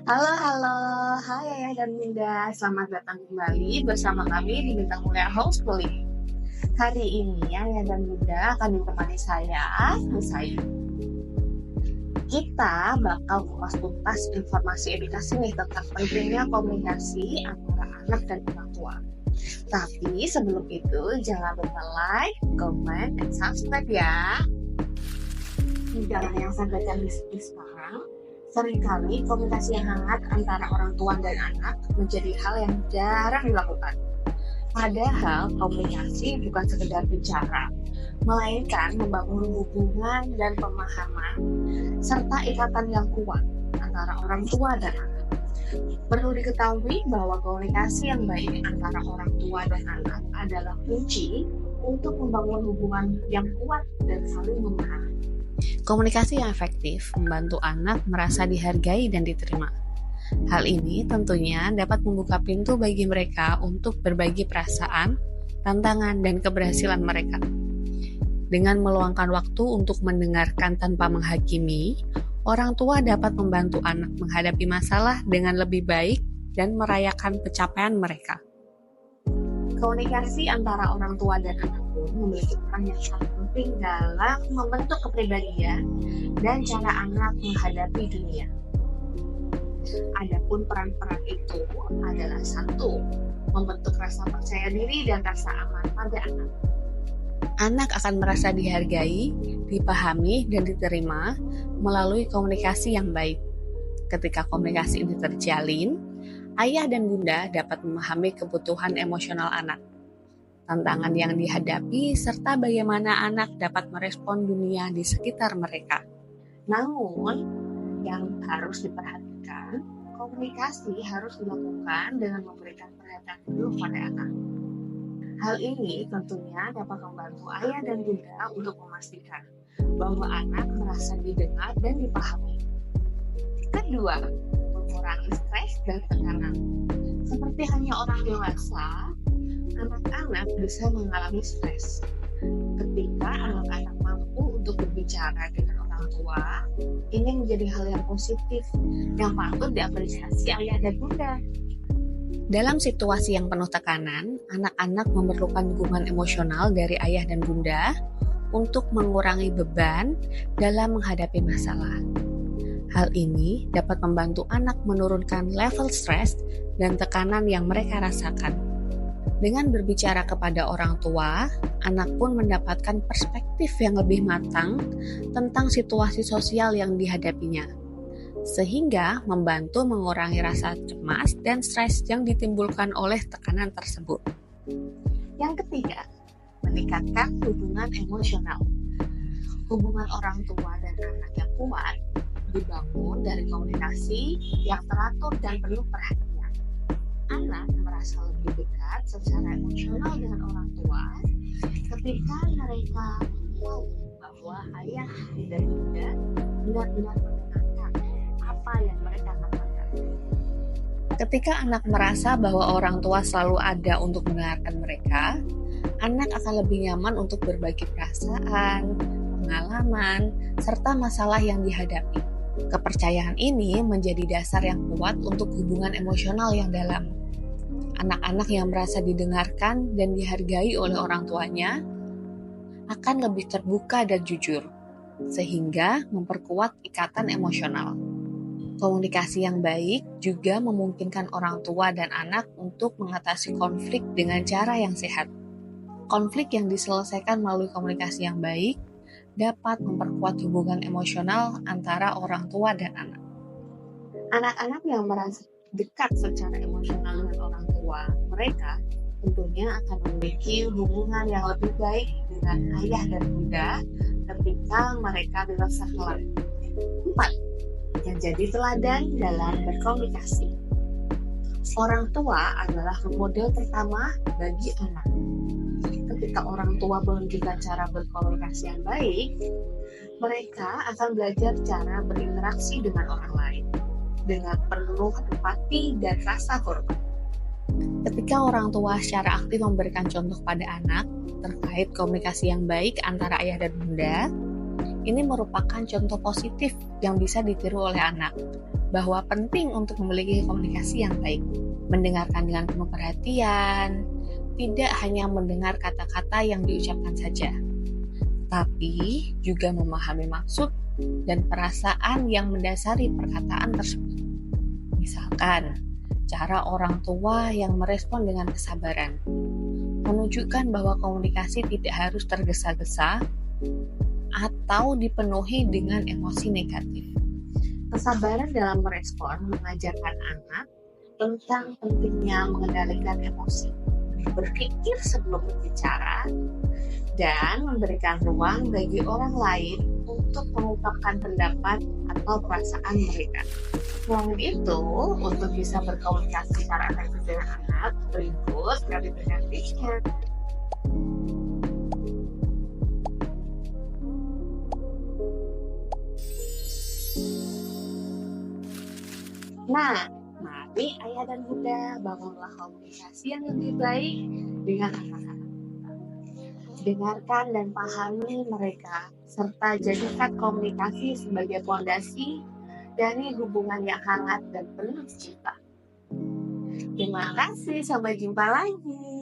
Halo, halo. Hai Ayah dan Bunda. Selamat datang kembali bersama kami di Bintang Mulia Homeschooling. Hari ini Ayah dan Bunda akan ditemani saya, Nusayu. Kita bakal kupas tuntas informasi edukasi nih tentang pentingnya komunikasi antara anak dan orang tua. Tapi sebelum itu, jangan lupa like, comment, dan subscribe ya. Di dalam yang saya baca di sekarang, seringkali komunikasi yang hangat antara orang tua dan anak menjadi hal yang jarang dilakukan. Padahal komunikasi bukan sekedar bicara, melainkan membangun hubungan dan pemahaman serta ikatan yang kuat antara orang tua dan anak. Perlu diketahui bahwa komunikasi yang baik antara orang tua dan anak adalah kunci untuk membangun hubungan yang kuat dan saling memahami. Komunikasi yang efektif membantu anak merasa dihargai dan diterima. Hal ini tentunya dapat membuka pintu bagi mereka untuk berbagi perasaan, tantangan, dan keberhasilan mereka. Dengan meluangkan waktu untuk mendengarkan tanpa menghakimi, orang tua dapat membantu anak menghadapi masalah dengan lebih baik dan merayakan pencapaian mereka. Komunikasi antara orang tua dan anak pun memiliki peran yang sangat penting dalam membentuk kepribadian dan cara anak menghadapi dunia. Adapun peran-peran itu adalah satu, membentuk rasa percaya diri dan rasa aman pada anak. Anak akan merasa dihargai, dipahami, dan diterima melalui komunikasi yang baik. Ketika komunikasi ini terjalin, ayah dan bunda dapat memahami kebutuhan emosional anak, tantangan yang dihadapi, serta bagaimana anak dapat merespon dunia di sekitar mereka. Namun, yang harus diperhatikan, komunikasi harus dilakukan dengan memberikan perhatian penuh pada anak. Hal ini tentunya dapat membantu ayah dan bunda untuk memastikan bahwa anak merasa didengar dan dipahami. Kedua, mengurangi stres dan tekanan. Seperti hanya orang dewasa, anak-anak bisa mengalami stres. Ketika anak-anak mampu untuk berbicara dengan orang tua, ini menjadi hal yang positif yang patut diapresiasi ayah dan bunda. Dalam situasi yang penuh tekanan, anak-anak memerlukan dukungan emosional dari ayah dan bunda untuk mengurangi beban dalam menghadapi masalah. Hal ini dapat membantu anak menurunkan level stres dan tekanan yang mereka rasakan. Dengan berbicara kepada orang tua, anak pun mendapatkan perspektif yang lebih matang tentang situasi sosial yang dihadapinya, sehingga membantu mengurangi rasa cemas dan stres yang ditimbulkan oleh tekanan tersebut. Yang ketiga, meningkatkan hubungan emosional. Hubungan orang tua dan anak yang kuat dibangun dari komunikasi yang teratur dan penuh perhatian. Anak merasa lebih dekat secara emosional dengan orang tua ketika mereka tahu bahwa ayah dan bunda benar-benar mendengarkan apa yang mereka katakan. Ketika anak merasa bahwa orang tua selalu ada untuk mendengarkan mereka, anak akan lebih nyaman untuk berbagi perasaan, pengalaman, serta masalah yang dihadapi. Kepercayaan ini menjadi dasar yang kuat untuk hubungan emosional yang dalam. Anak-anak yang merasa didengarkan dan dihargai oleh orang tuanya akan lebih terbuka dan jujur, sehingga memperkuat ikatan emosional. Komunikasi yang baik juga memungkinkan orang tua dan anak untuk mengatasi konflik dengan cara yang sehat. Konflik yang diselesaikan melalui komunikasi yang baik dapat memperkuat hubungan emosional antara orang tua dan anak. Anak-anak yang merasa dekat secara emosional dengan orang tua mereka tentunya akan memiliki hubungan yang lebih baik dengan ayah dan bunda ketika mereka dewasa kelak. 4. Yang jadi teladan dalam berkomunikasi. Orang tua adalah model pertama bagi anak. Ketika orang tua menunjukkan cara berkomunikasi yang baik, mereka akan belajar cara berinteraksi dengan orang lain dengan penuh empati dan rasa hormat. Ketika orang tua secara aktif memberikan contoh pada anak terkait komunikasi yang baik antara ayah dan bunda, ini merupakan contoh positif yang bisa ditiru oleh anak. bahwa penting untuk memiliki komunikasi yang baik, mendengarkan dengan penuh perhatian, tidak hanya mendengar kata-kata yang diucapkan saja, tapi juga memahami maksud dan perasaan yang mendasari perkataan tersebut. Misalkan, cara orang tua yang merespon dengan kesabaran, menunjukkan bahwa komunikasi tidak harus tergesa-gesa atau dipenuhi dengan emosi negatif. Kesabaran dalam merespon mengajarkan anak tentang pentingnya mengendalikan emosi, berpikir sebelum berbicara, dan memberikan ruang bagi orang lain untuk mengungkapkan pendapat atau perasaan mereka. Selain itu, untuk bisa berkomunikasi secara efektif dengan anak, berikut kami berikan tipsnya. Nah, mari ayah dan bunda bangunlah komunikasi yang lebih baik dengan anak-anak. Dengarkan dan pahami mereka, serta jadikan komunikasi sebagai fondasi dari hubungan yang hangat dan penuh cinta. Terima kasih, sampai jumpa lagi.